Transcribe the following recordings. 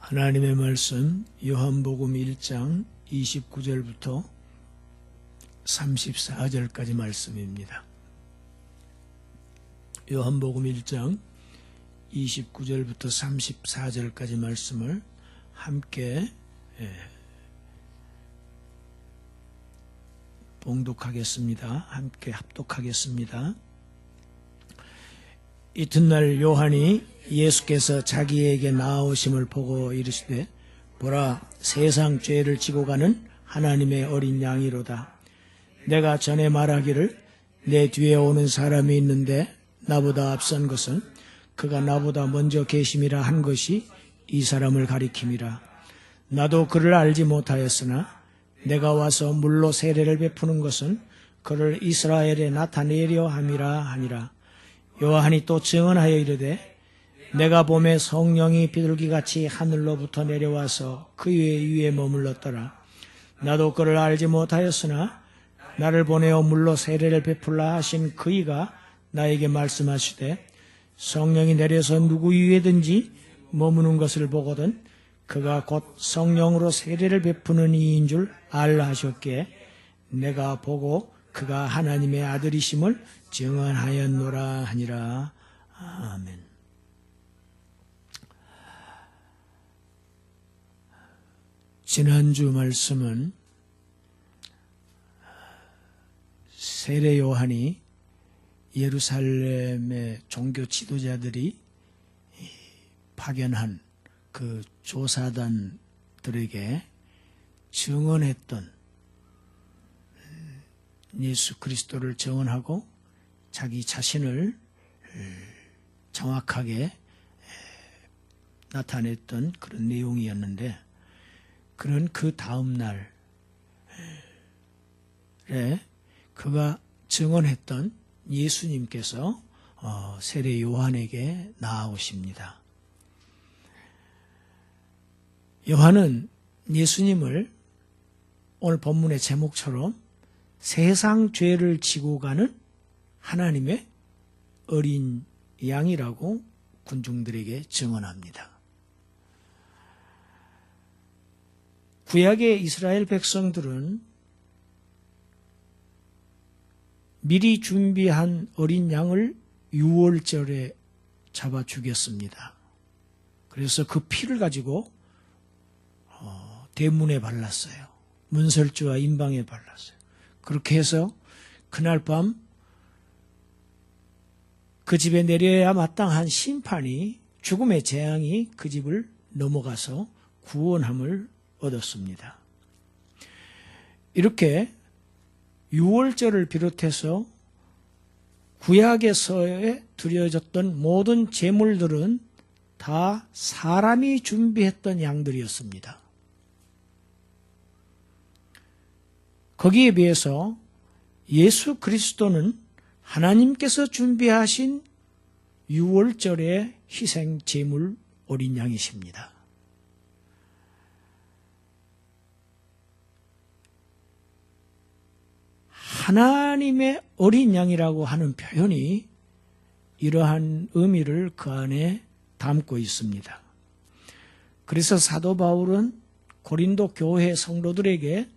하나님의 말씀 요한복음 1장 29절부터 34절까지 말씀입니다. 요한복음 1장 29절부터 34절까지 말씀을 함께 봉독하겠습니다. 함께 합독하겠습니다. 이튿날 요한이 예수께서 자기에게 나아오심을 보고 이르시되 보라, 세상 죄를 지고 가는 하나님의 어린 양이로다. 내가 전에 말하기를 내 뒤에 오는 사람이 있는데 나보다 앞선 것은 그가 나보다 먼저 계심이라 한 것이 이 사람을 가리킴이라. 나도 그를 알지 못하였으나 내가 와서 물로 세례를 베푸는 것은 그를 이스라엘에 나타내려 함이라 하니라. 요한이 또 증언하여 이르되 내가 보매 성령이 비둘기같이 하늘로부터 내려와서 그 위에 머물렀더라. 나도 그를 알지 못하였으나 나를 보내어 물로 세례를 베풀라 하신 그이가 나에게 말씀하시되 성령이 내려서 누구 위에든지 머무는 것을 보거든 그가 곧 성령으로 세례를 베푸는 이인 줄 알라 하셨기에 내가 보고 그가 하나님의 아들이심을 증언하였노라 하니라. 아멘. 지난주 말씀은 세례 요한이 예루살렘의 종교 지도자들이 파견한 그 조사단들에게 증언했던 예수 그리스도를 증언하고 자기 자신을 정확하게 나타냈던 그런 내용이었는데, 그런 그 다음 날에 그가 증언했던 예수님께서 세례 요한에게 나아오십니다. 요한은 예수님을 오늘 본문의 제목처럼 세상 죄를 지고 가는 하나님의 어린 양이라고 군중들에게 증언합니다. 구약의 이스라엘 백성들은 미리 준비한 어린 양을 유월절에 잡아 죽였습니다. 그래서 그 피를 가지고 대문에 발랐어요. 문설주와 임방에 발랐어요. 그렇게 해서 그날 밤 그 집에 내려야 마땅한 심판이, 죽음의 재앙이 그 집을 넘어가서 구원함을 얻었습니다. 이렇게 유월절을 비롯해서 구약에서에 드려졌던 모든 제물들은 다 사람이 준비했던 양들이었습니다. 거기에 비해서 예수 그리스도는 하나님께서 준비하신 유월절의 희생 제물 어린 양이십니다. 하나님의 어린 양이라고 하는 표현이 이러한 의미를 그 안에 담고 있습니다. 그래서 사도 바울은 고린도 교회 성도들에게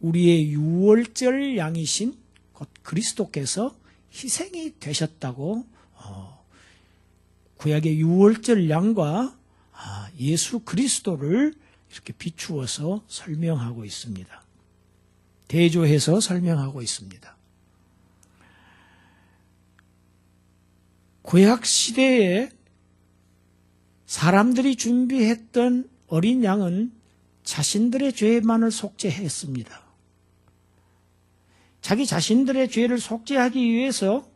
우리의 유월절 양이신 곧 그리스도께서 희생이 되셨다고 구약의 유월절 양과 예수 그리스도를 이렇게 비추어서 설명하고 있습니다. 대조해서 설명하고 있습니다. 구약 시대에 사람들이 준비했던 어린 양은 자신들의 죄만을 속죄했습니다. 자기 자신들의 죄를 속죄하기 위해서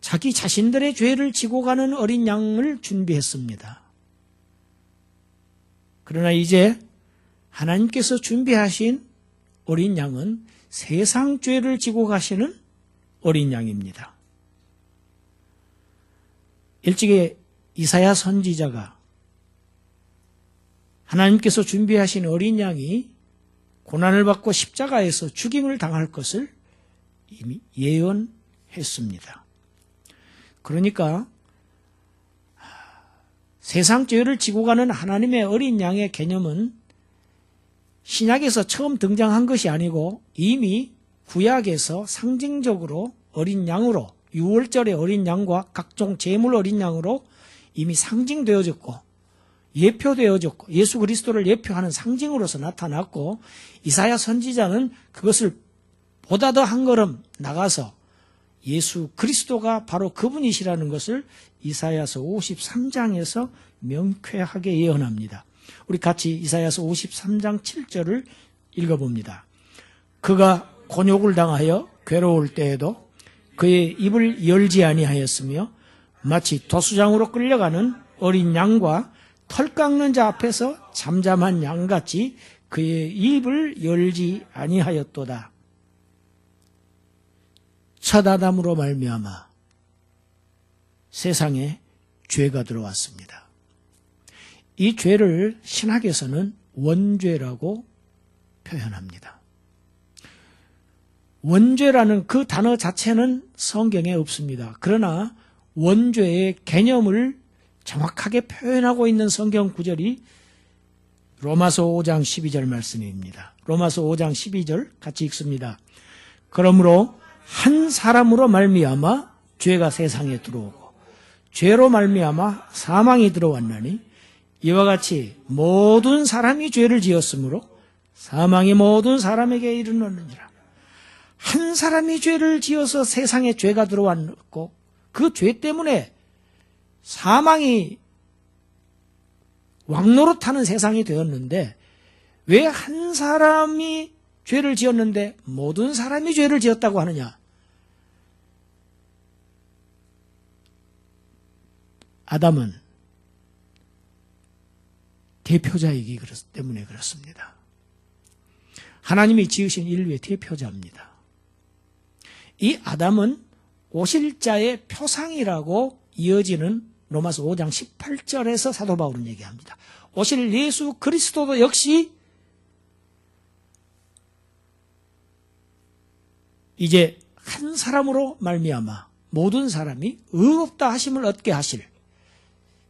자기 자신들의 죄를 지고 가는 어린 양을 준비했습니다. 그러나 이제 하나님께서 준비하신 어린 양은 세상 죄를 지고 가시는 어린 양입니다. 일찍이 이사야 선지자가 하나님께서 준비하신 어린 양이 고난을 받고 십자가에서 죽임을 당할 것을 이미 예언했습니다. 그러니까 세상 죄를 지고 가는 하나님의 어린 양의 개념은 신약에서 처음 등장한 것이 아니고 이미 구약에서 상징적으로 어린 양으로, 유월절의 어린 양과 각종 제물 어린 양으로 이미 상징되어졌고 예표되어졌고 예수 그리스도를 예표하는 상징으로서 나타났고, 이사야 선지자는 그것을 보다 더 한 걸음 나가서 예수 그리스도가 바로 그분이시라는 것을 이사야서 53장에서 명쾌하게 예언합니다. 우리 같이 이사야서 53장 7절을 읽어봅니다. 그가 곤욕을 당하여 괴로울 때에도 그의 입을 열지 아니하였으며 마치 도수장으로 끌려가는 어린 양과 털 깎는 자 앞에서 잠잠한 양같이 그의 입을 열지 아니하였도다. 첫 아담으로 말미암아 세상에 죄가 들어왔습니다. 이 죄를 신학에서는 원죄라고 표현합니다. 원죄라는 그 단어 자체는 성경에 없습니다. 그러나 원죄의 개념을 정확하게 표현하고 있는 성경 구절이 로마서 5장 12절 말씀입니다. 로마서 5장 12절 같이 읽습니다. 그러므로 한 사람으로 말미암아 죄가 세상에 들어오고 죄로 말미암아 사망이 들어왔나니 이와 같이 모든 사람이 죄를 지었으므로 사망이 모든 사람에게 이르렀느니라. 한 사람이 죄를 지어서 세상에 죄가 들어왔고 그 죄 때문에 사망이 왕노릇하는 세상이 되었는데, 왜 한 사람이 죄를 지었는데 모든 사람이 죄를 지었다고 하느냐? 아담은 대표자이기 때문에 그렇습니다. 하나님이 지으신 인류의 대표자입니다. 이 아담은 오실 자의 표상이라고 이어지는 로마서 5장 18절에서 사도 바울은 얘기합니다. 오실 예수 그리스도도 역시 이제 한 사람으로 말미암아 모든 사람이 의롭다 하심을 얻게 하실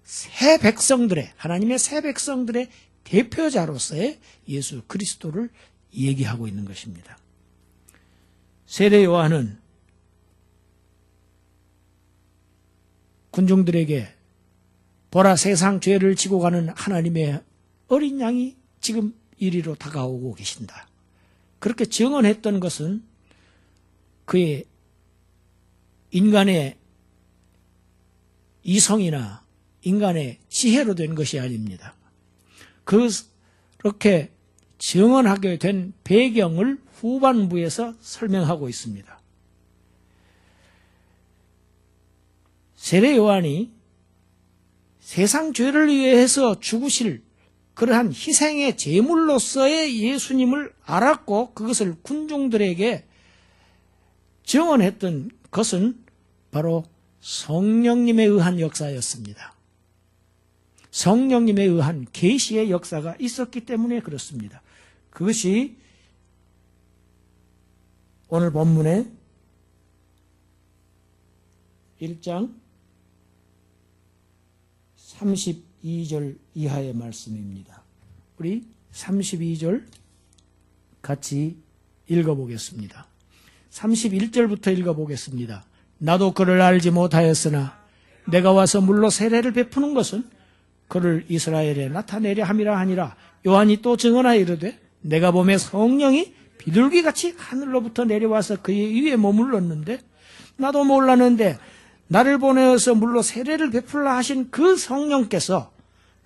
새 백성들의, 하나님의 새 백성들의 대표자로서의 예수 그리스도를 얘기하고 있는 것입니다. 세례 요한은 군중들에게 보라, 세상 죄를 지고 가는 하나님의 어린 양이 지금 이리로 다가오고 계신다. 그렇게 증언했던 것은 그의 인간의 이성이나 인간의 지혜로 된 것이 아닙니다. 그렇게 증언하게 된 배경을 후반부에서 설명하고 있습니다. 세례 요한이 세상 죄를 위해서 죽으실 그러한 희생의 제물로서의 예수님을 알았고 그것을 군중들에게 증언했던 것은 바로 성령님에 의한 역사였습니다. 성령님에 의한 계시의 역사가 있었기 때문에 그렇습니다. 그것이 오늘 본문의 1장 32절 이하의 말씀입니다. 우리 32절 같이 읽어보겠습니다. 31절부터 읽어보겠습니다. 나도 그를 알지 못하였으나 내가 와서 물로 세례를 베푸는 것은 그를 이스라엘에 나타내려 함이라 하니라. 요한이 또 증언하여 이르되 내가 보매 성령이 비둘기같이 하늘로부터 내려와서 그의 위에 머물렀는데 나도 몰랐는데 나를 보내어서 물로 세례를 베풀라 하신 그 성령께서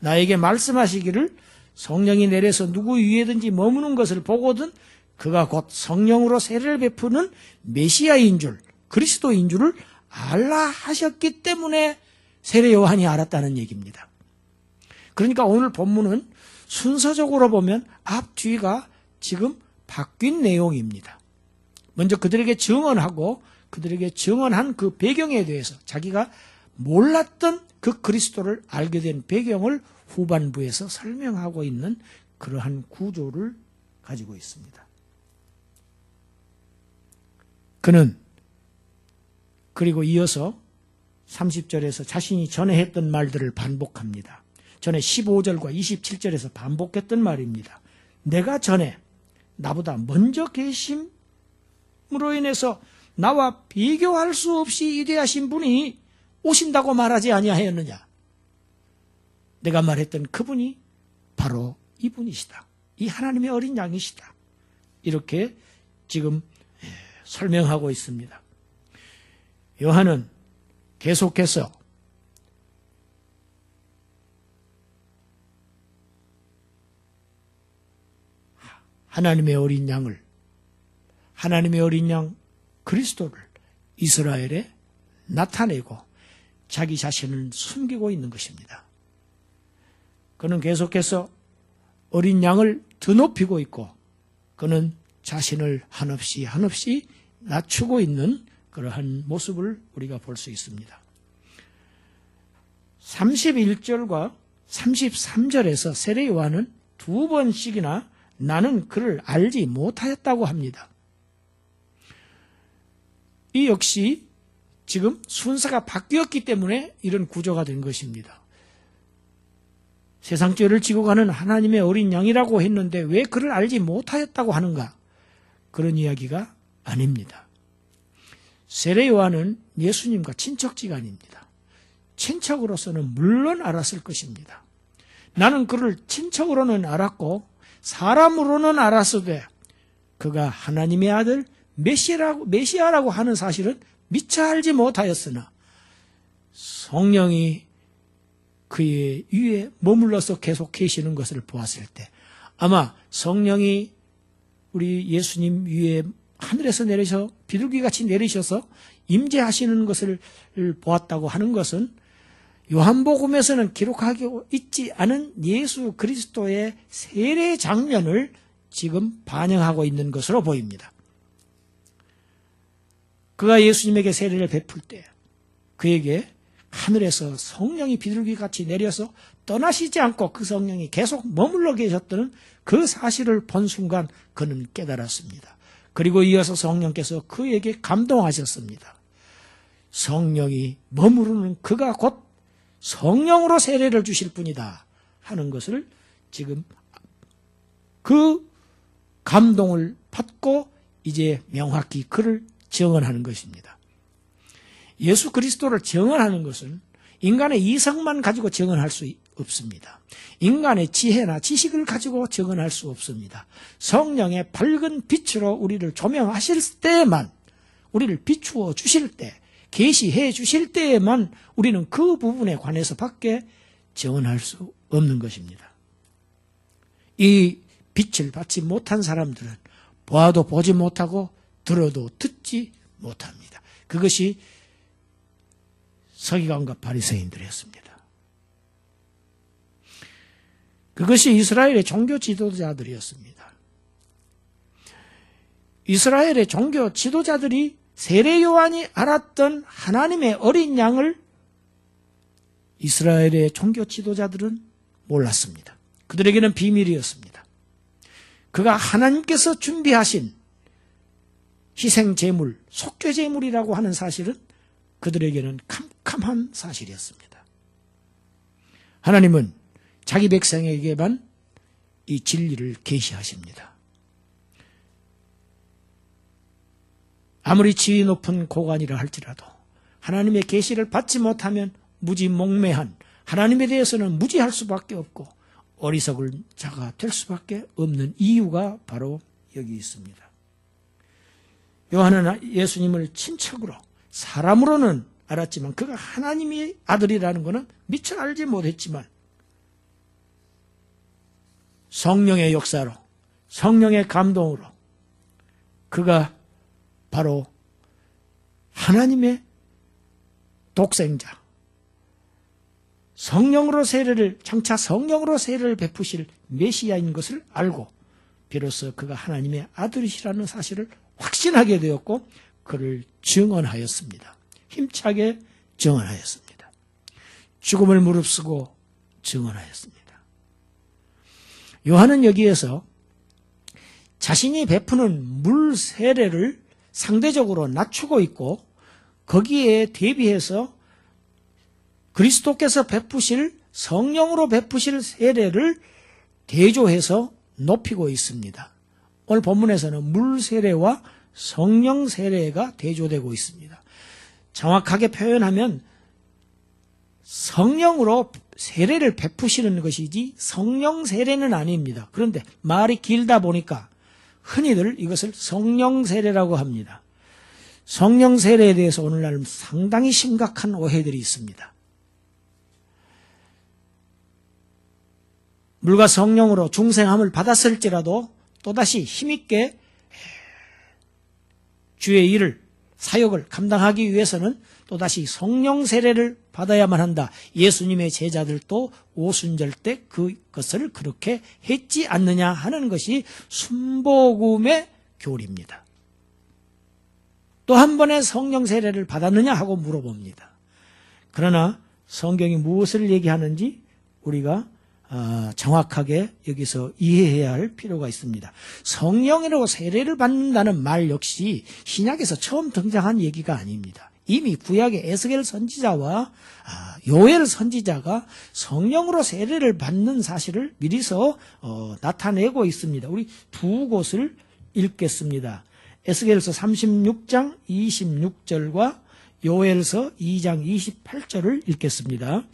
나에게 말씀하시기를 성령이 내려서 누구 위에든지 머무는 것을 보거든 그가 곧 성령으로 세례를 베푸는 메시아인 줄, 그리스도인 줄을 알라 하셨기 때문에 세례 요한이 알았다는 얘기입니다. 그러니까 오늘 본문은 순서적으로 보면 앞, 뒤가 지금 바뀐 내용입니다. 먼저 그들에게 증언하고 그들에게 증언한 그 배경에 대해서 자기가 몰랐던 그 그리스도를 알게 된 배경을 후반부에서 설명하고 있는 그러한 구조를 가지고 있습니다. 그는 그리고 이어서 30절에서 자신이 전에 했던 말들을 반복합니다. 전에 15절과 27절에서 반복했던 말입니다. 내가 전에 나보다 먼저 계심으로 인해서 나와 비교할 수 없이 위대하신 분이 오신다고 말하지 아니하였느냐. 내가 말했던 그분이 바로 이분이시다. 이 하나님의 어린 양이시다. 이렇게 지금 설명하고 있습니다. 요한은 계속해서 하나님의 어린 양을, 하나님의 어린 양 그리스도를 이스라엘에 나타내고 자기 자신을 숨기고 있는 것입니다. 그는 계속해서 어린 양을 드높이고 있고 그는 자신을 한없이 낮추고 있는 그러한 모습을 우리가 볼 수 있습니다. 31절과 33절에서 세례 요한은 두 번씩이나 나는 그를 알지 못하였다고 합니다. 이 역시 지금 순서가 바뀌었기 때문에 이런 구조가 된 것입니다. 세상 죄를 지고 가는 하나님의 어린 양이라고 했는데 왜 그를 알지 못하였다고 하는가? 그런 이야기가 아닙니다. 세례 요한은 예수님과 친척지간입니다. 친척으로서는 물론 알았을 것입니다. 나는 그를 친척으로는 알았고 사람으로는 알았으되 그가 하나님의 아들 메시아라고 하는 사실은 미처 알지 못하였으나 성령이 그의 위에 머물러서 계속 계시는 것을 보았을 때 아마 성령이 우리 예수님 위에 하늘에서 내리셔 비둘기같이 내리셔서 임재하시는 것을 보았다고 하는 것은 요한복음에서는 기록하고 있지 않은 예수 그리스도의 세례 장면을 지금 반영하고 있는 것으로 보입니다. 그가 예수님에게 세례를 베풀 때 그에게 하늘에서 성령이 비둘기같이 내려서 떠나시지 않고 그 성령이 계속 머물러 계셨다는 그 사실을 본 순간 그는 깨달았습니다. 그리고 이어서 성령께서 그에게 감동하셨습니다. 성령이 머무르는 그가 곧 성령으로 세례를 주실 분이다 하는 것을 지금 그 감동을 받고 이제 명확히 그를 증언하는 것입니다. 예수 그리스도를 증언하는 것은 인간의 이성만 가지고 증언할 수 없습니다. 인간의 지혜나 지식을 가지고 증언할 수 없습니다. 성령의 밝은 빛으로 우리를 조명하실 때에만, 우리를 비추어 주실 때, 계시해 주실 때에만 우리는 그 부분에 관해서 밖에 증언할 수 없는 것입니다. 이 빛을 받지 못한 사람들은 보아도 보지 못하고 들어도 듣지 못합니다. 그것이 서기관과 바리새인들이었습니다. 그것이 이스라엘의 종교 지도자들이었습니다. 이스라엘의 종교 지도자들이 세례 요한이 알았던 하나님의 어린 양을 이스라엘의 종교 지도자들은 몰랐습니다. 그들에게는 비밀이었습니다. 그가 하나님께서 준비하신 희생제물, 속죄제물이라고 하는 사실은 그들에게는 캄캄한 사실이었습니다. 하나님은 자기 백성에게만 이 진리를 계시하십니다. 아무리 지위 높은 고관이라 할지라도 하나님의 계시를 받지 못하면 무지몽매한, 하나님에 대해서는 무지할 수밖에 없고 어리석은 자가 될 수밖에 없는 이유가 바로 여기 있습니다. 요한은 예수님을 친척으로, 사람으로는 알았지만 그가 하나님의 아들이라는 것은 미처 알지 못했지만 성령의 역사로, 성령의 감동으로 그가 바로 하나님의 독생자, 성령으로 세례를, 장차 성령으로 세례를 베푸실 메시아인 것을 알고 비로소 그가 하나님의 아들이시라는 사실을 확신하게 되었고 그를 증언하였습니다. 힘차게 증언하였습니다. 죽음을 무릅쓰고 증언하였습니다. 요한은 여기에서 자신이 베푸는 물 세례를 상대적으로 낮추고 있고 거기에 대비해서 그리스도께서 베푸실 성령으로 베푸실 세례를 대조해서 높이고 있습니다. 오늘 본문에서는 물 세례와 성령 세례가 대조되고 있습니다. 정확하게 표현하면 성령으로 세례를 베푸시는 것이지 성령 세례는 아닙니다. 그런데 말이 길다 보니까 흔히들 이것을 성령 세례라고 합니다. 성령 세례에 대해서 오늘날 상당히 심각한 오해들이 있습니다. 물과 성령으로 중생함을 받았을지라도 또다시 힘있게 주의 일을, 사역을 감당하기 위해서는 또다시 성령 세례를 받아야만 한다. 예수님의 제자들도 오순절 때 그것을 그렇게 했지 않느냐 하는 것이 순복음의 교리입니다. 또 한 번의 성령 세례를 받았느냐 하고 물어봅니다. 그러나 성경이 무엇을 얘기하는지 우리가 정확하게 여기서 이해해야 할 필요가 있습니다. 성령으로 세례를 받는다는 말 역시 신약에서 처음 등장한 얘기가 아닙니다. 이미 구약의 에스겔 선지자와 요엘 선지자가 성령으로 세례를 받는 사실을 미리서 나타내고 있습니다. 우리 두 곳을 읽겠습니다. 에스겔서 36장 26절과 요엘서 2장 28절을 읽겠습니다.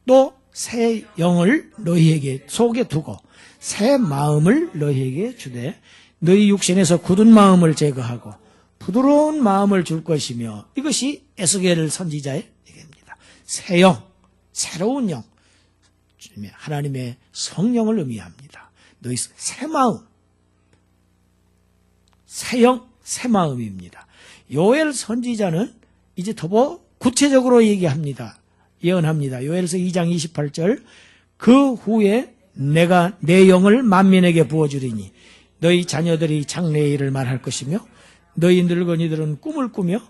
또 새 영을 너희에게 속에 두고 새 마음을 너희에게 주되 너희 육신에서 굳은 마음을 제거하고 부드러운 마음을 줄 것이며, 이것이 에스겔 선지자의 얘기입니다. 새 영, 새로운 영, 하나님의 성령을 의미합니다. 너희 새 마음, 새 영, 새 마음입니다. 요엘 선지자는 이제 더 구체적으로 얘기합니다. 예언합니다. 요엘서 2장 28절, 그 후에 내가 내 영을 만민에게 부어주리니 너희 자녀들이 장래의 일을 말할 것이며 너희 늙은이들은 꿈을 꾸며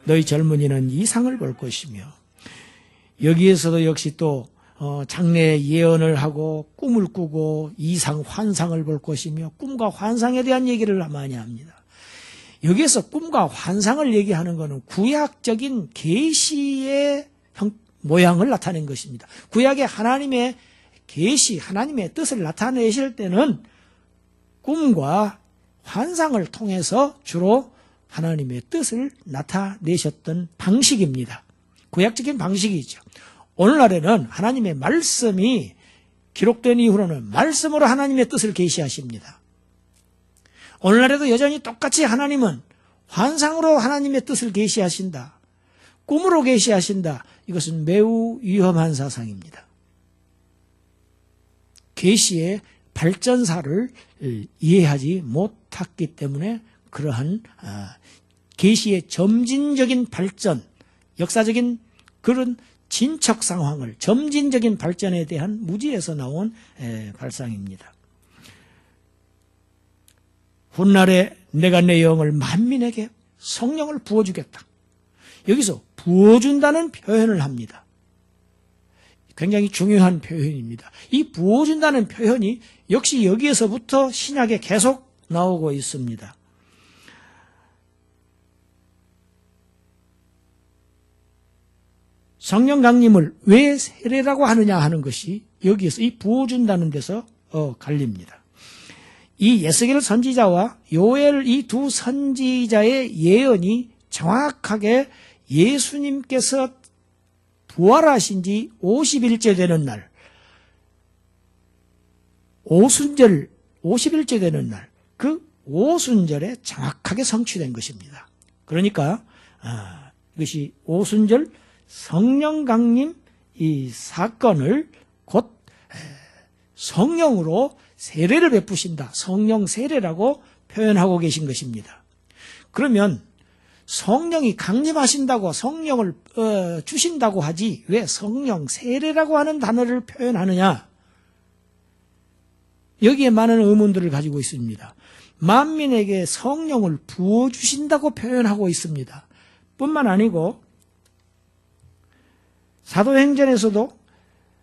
너희 젊은이는 이상을 볼 것이며, 여기에서도 역시 또 장래의 예언을 하고 꿈을 꾸고 이상 환상을 볼 것이며 꿈과 환상에 대한 얘기를 많이 합니다. 여기에서 꿈과 환상을 얘기하는 것은 구약적인 계시의 모양을 나타낸 것입니다. 구약의 하나님의 계시, 하나님의 뜻을 나타내실 때는 꿈과 환상을 통해서 주로 하나님의 뜻을 나타내셨던 방식입니다. 구약적인 방식이죠. 오늘날에는 하나님의 말씀이 기록된 이후로는 말씀으로 하나님의 뜻을 계시하십니다. 오늘날에도 여전히 똑같이 하나님은 환상으로 하나님의 뜻을 계시하신다, 꿈으로 계시하신다. 이것은 매우 위험한 사상입니다. 계시의 발전사를 이해하지 못했기 때문에 그러한 계시의 점진적인 발전, 역사적인 그런 진척 상황을, 점진적인 발전에 대한 무지에서 나온 발상입니다. 훗날에 내가 내 영을 만민에게 성령을 부어주겠다. 여기서 부어준다는 표현을 합니다. 굉장히 중요한 표현입니다. 이 부어준다는 표현이 역시 여기에서부터 신약에 계속 나오고 있습니다. 성령 강림을 왜 세례라고 하느냐 하는 것이 여기에서 이 부어준다는 데서 갈립니다. 이 에스겔 선지자와 요엘 이 두 선지자의 예언이 정확하게 예수님께서 부활하신 지 50일째 되는 날, 오순절 50일째 되는 날, 그 오순절에 정확하게 성취된 것입니다. 그러니까 이것이 오순절 성령 강림 이 사건을 곧 성령으로 세례를 베푸신다, 성령 세례라고 표현하고 계신 것입니다. 그러면 성령이 강림하신다고 성령을 주신다고 하지 왜 성령 세례라고 하는 단어를 표현하느냐? 여기에 많은 의문들을 가지고 있습니다. 만민에게 성령을 부어주신다고 표현하고 있습니다. 뿐만 아니고 사도행전에서도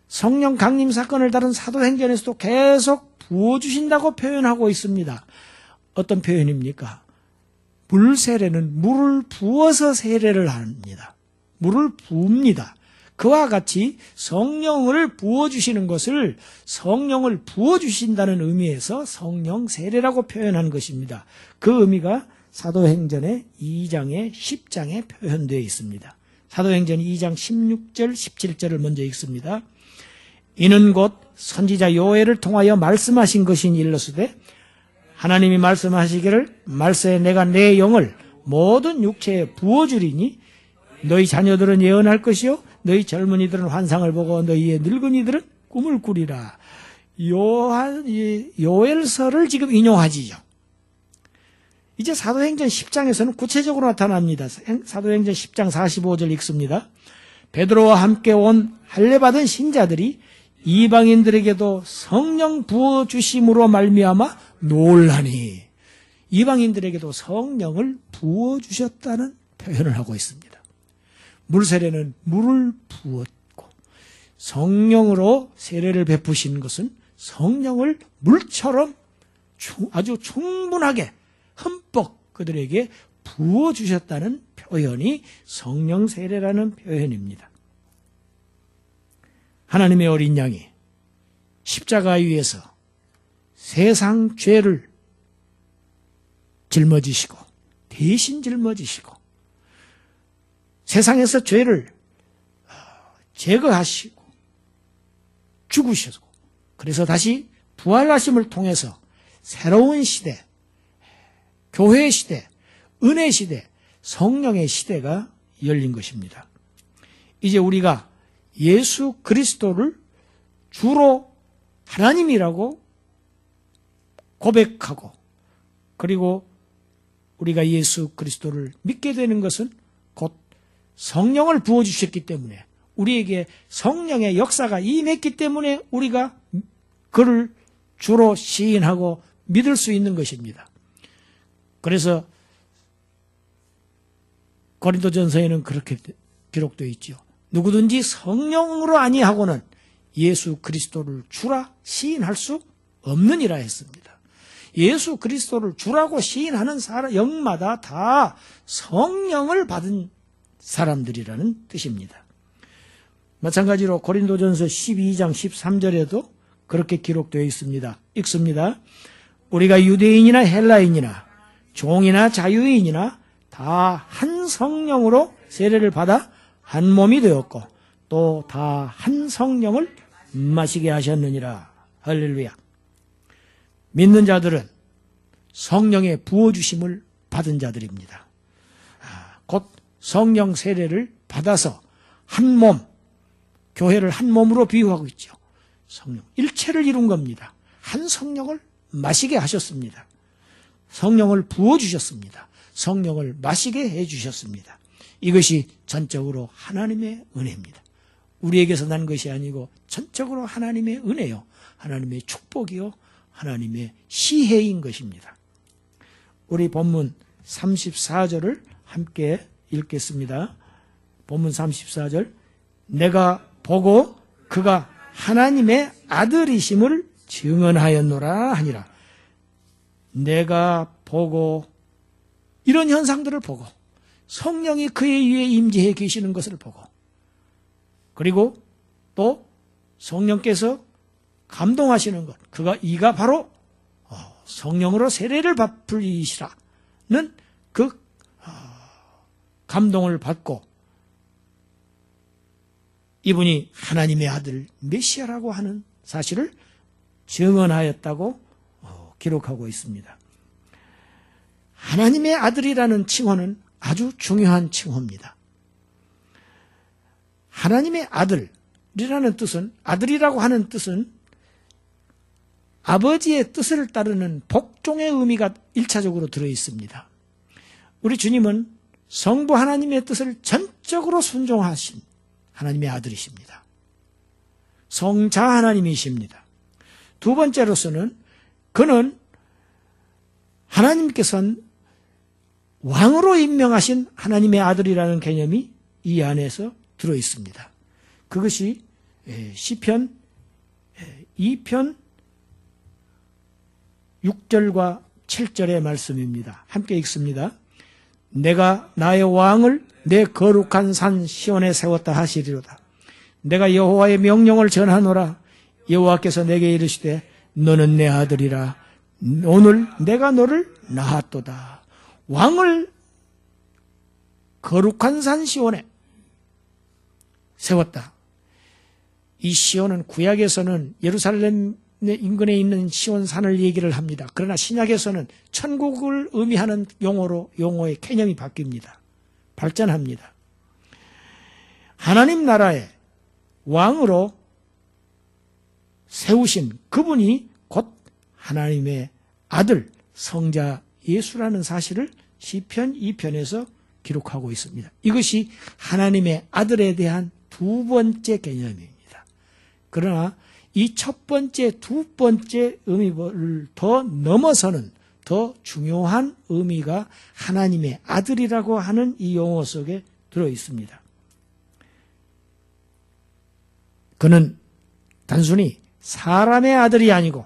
성령 강림 사건을 다룬 사도행전에서도 계속 부어주신다고 표현하고 있습니다. 어떤 표현입니까? 물 세례는 물을 부어서 세례를 합니다. 물을 부읍니다. 그와 같이 성령을 부어주시는 것을 성령을 부어주신다는 의미에서 성령 세례라고 표현한 것입니다. 그 의미가 사도행전의 2장의 10장에 표현되어 있습니다. 사도행전 2장 16절 17절을 먼저 읽습니다. 이는 곧 선지자 요엘을 통하여 말씀하신 것이니 일러스되 하나님이 말씀하시기를 말세에 내가 내 영을 모든 육체에 부어주리니 너희 자녀들은 예언할 것이요 너희 젊은이들은 환상을 보고 너희의 늙은이들은 꿈을 꾸리라. 요엘서를 지금 인용하지요. 이제 사도행전 10장에서는 구체적으로 나타납니다. 사도행전 10장 45절 읽습니다. 베드로와 함께 온 할례받은 신자들이 이방인들에게도 성령 부어주심으로 말미암아 놀라니. 이방인들에게도 성령을 부어주셨다는 표현을 하고 있습니다. 물세례는 물을 부었고 성령으로 세례를 베푸신 것은 성령을 물처럼 아주 충분하게 흠뻑 그들에게 부어주셨다는 표현이 성령 세례라는 표현입니다. 하나님의 어린 양이 십자가 위에서 세상 죄를 짊어지시고 대신 짊어지시고 세상에서 죄를 제거하시고 죽으시고 그래서 다시 부활하심을 통해서 새로운 시대, 교회의 시대, 은혜 시대, 성령의 시대가 열린 것입니다. 이제 우리가 예수 그리스도를 주로 하나님이라고 고백하고 그리고 우리가 예수 그리스도를 믿게 되는 것은 곧 성령을 부어주셨기 때문에 우리에게 성령의 역사가 임했기 때문에 우리가 그를 주로 시인하고 믿을 수 있는 것입니다. 그래서 고린도전서에는 그렇게 기록되어 있죠. 누구든지 성령으로 아니하고는 예수 그리스도를 주라 시인할 수 없느니라 했습니다. 예수 그리스도를 주라고 시인하는 영마다 다 성령을 받은 사람들이라는 뜻입니다. 마찬가지로 고린도전서 12장 13절에도 그렇게 기록되어 있습니다. 읽습니다. 우리가 유대인이나 헬라인이나 종이나 자유인이나 다 한 성령으로 세례를 받아 한 몸이 되었고 또 다 한 성령을 마시게 하셨느니라. 할렐루야. 믿는 자들은 성령의 부어주심을 받은 자들입니다. 곧 성령 세례를 받아서 한 몸, 교회를 한 몸으로 비유하고 있죠. 성령, 일체를 이룬 겁니다. 한 성령을 마시게 하셨습니다. 성령을 부어주셨습니다. 성령을 마시게 해주셨습니다. 이것이 전적으로 하나님의 은혜입니다. 우리에게서 난 것이 아니고 전적으로 하나님의 은혜요, 하나님의 축복이요, 하나님의 시혜인 것입니다. 우리 본문 34절을 함께 읽겠습니다. 본문 34절. 내가 보고 그가 하나님의 아들이심을 증언하였노라 하니라. 내가 보고 이런 현상들을 보고 성령이 그의 위에 임재해 계시는 것을 보고 그리고 또 성령께서 감동하시는 것, 이가 바로 성령으로 세례를 베풀이시라는 그 감동을 받고 이분이 하나님의 아들 메시아라고 하는 사실을 증언하였다고 기록하고 있습니다. 하나님의 아들이라는 칭호는 아주 중요한 칭호입니다. 하나님의 아들이라는 뜻은, 아들이라고 하는 뜻은 아버지의 뜻을 따르는 복종의 의미가 1차적으로 들어있습니다. 우리 주님은 성부 하나님의 뜻을 전적으로 순종하신 하나님의 아들이십니다. 성자 하나님이십니다. 두 번째로서는 그는 하나님께서는 왕으로 임명하신 하나님의 아들이라는 개념이 이 안에서 들어있습니다. 그것이 시편 2편 6절과 7절의 말씀입니다. 함께 읽습니다. 내가 나의 왕을 내 거룩한 산 시온에 세웠다 하시리로다. 내가 여호와의 명령을 전하노라. 여호와께서 내게 이르시되 너는 내 아들이라. 오늘 내가 너를 낳았도다. 왕을 거룩한 산 시온에 세웠다. 이 시온은 구약에서는 예루살렘 인근에 있는 시온산을 얘기를 합니다. 그러나 신약에서는 천국을 의미하는 용어의 개념이 바뀝니다. 발전합니다. 하나님 나라의 왕으로 세우신 그분이 곧 하나님의 아들 성자 예수라는 사실을 시편 2편에서 기록하고 있습니다. 이것이 하나님의 아들에 대한 두 번째 개념입니다. 그러나 이 첫 번째, 두 번째 의미를 더 넘어서는 더 중요한 의미가 하나님의 아들이라고 하는 이 용어 속에 들어 있습니다. 그는 단순히 사람의 아들이 아니고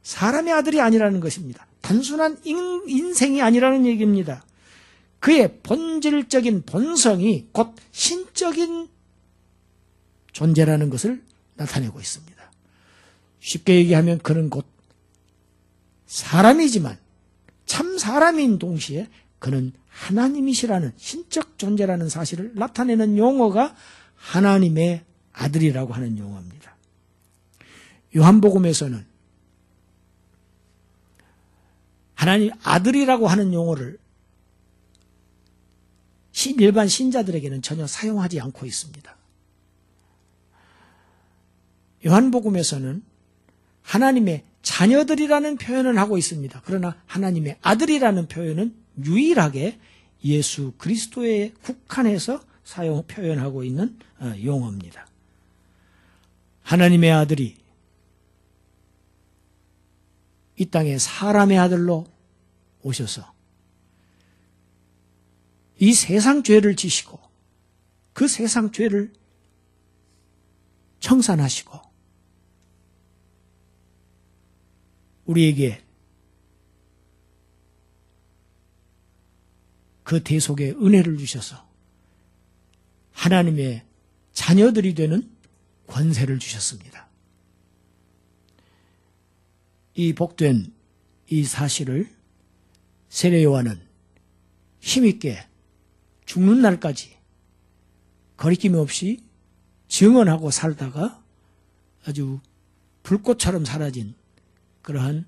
사람의 아들이 아니라는 것입니다. 단순한 인생이 아니라는 얘기입니다. 그의 본질적인 본성이 곧 신적인 존재라는 것을 나타내고 있습니다. 쉽게 얘기하면 그는 곧 사람이지만 참 사람인 동시에 그는 하나님이시라는 신적 존재라는 사실을 나타내는 용어가 하나님의 아들이라고 하는 용어입니다. 요한복음에서는 하나님 아들이라고 하는 용어를 일반 신자들에게는 전혀 사용하지 않고 있습니다. 요한복음에서는 하나님의 자녀들이라는 표현을 하고 있습니다. 그러나 하나님의 아들이라는 표현은 유일하게 예수 그리스도에 국한해서 표현하고 있는 용어입니다. 하나님의 아들이 이 땅에 사람의 아들로 오셔서 이 세상 죄를 지시고 그 세상 죄를 청산하시고 우리에게 그 대속의 은혜를 주셔서 하나님의 자녀들이 되는 권세를 주셨습니다. 이 복된 이 사실을 세례 요한은 힘있게 죽는 날까지 거리낌 없이 증언하고 살다가 아주 불꽃처럼 사라진 그러한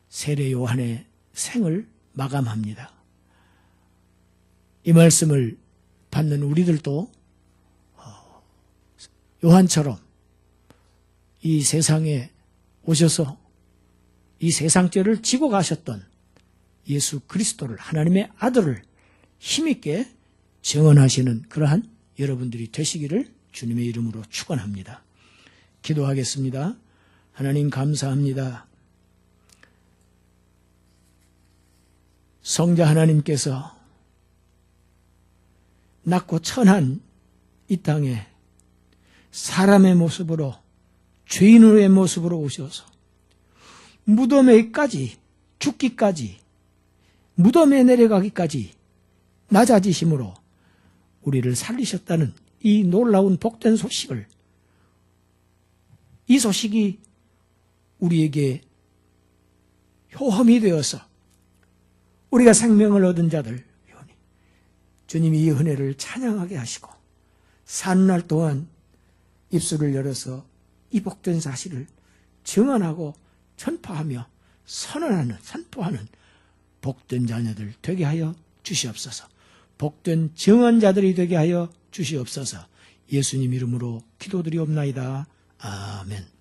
세례 요한의 생을 마감합니다. 이 말씀을 받는 우리들도 요한처럼 이 세상에 오셔서 이 세상 죄를 지고 가셨던 예수 그리스도를 하나님의 아들을 힘있게 증언하시는 그러한 여러분들이 되시기를 주님의 이름으로 축원합니다. 기도하겠습니다. 하나님 감사합니다. 성자 하나님께서 낮고 천한 이 땅에 사람의 모습으로 죄인의 모습으로 오셔서 무덤에까지 죽기까지 무덤에 내려가기까지 낮아지심으로 우리를 살리셨다는 이 놀라운 복된 소식을 이 소식이 우리에게 효험이 되어서 우리가 생명을 얻은 자들 주님이 이 은혜를 찬양하게 하시고 사는 날 동안 입술을 열어서 이 복된 사실을 증언하고 전파하며 선포하는 복된 자녀들 되게 하여 주시옵소서. 복된 증언자들이 되게 하여 주시옵소서. 예수님 이름으로 기도드리옵나이다. 아멘.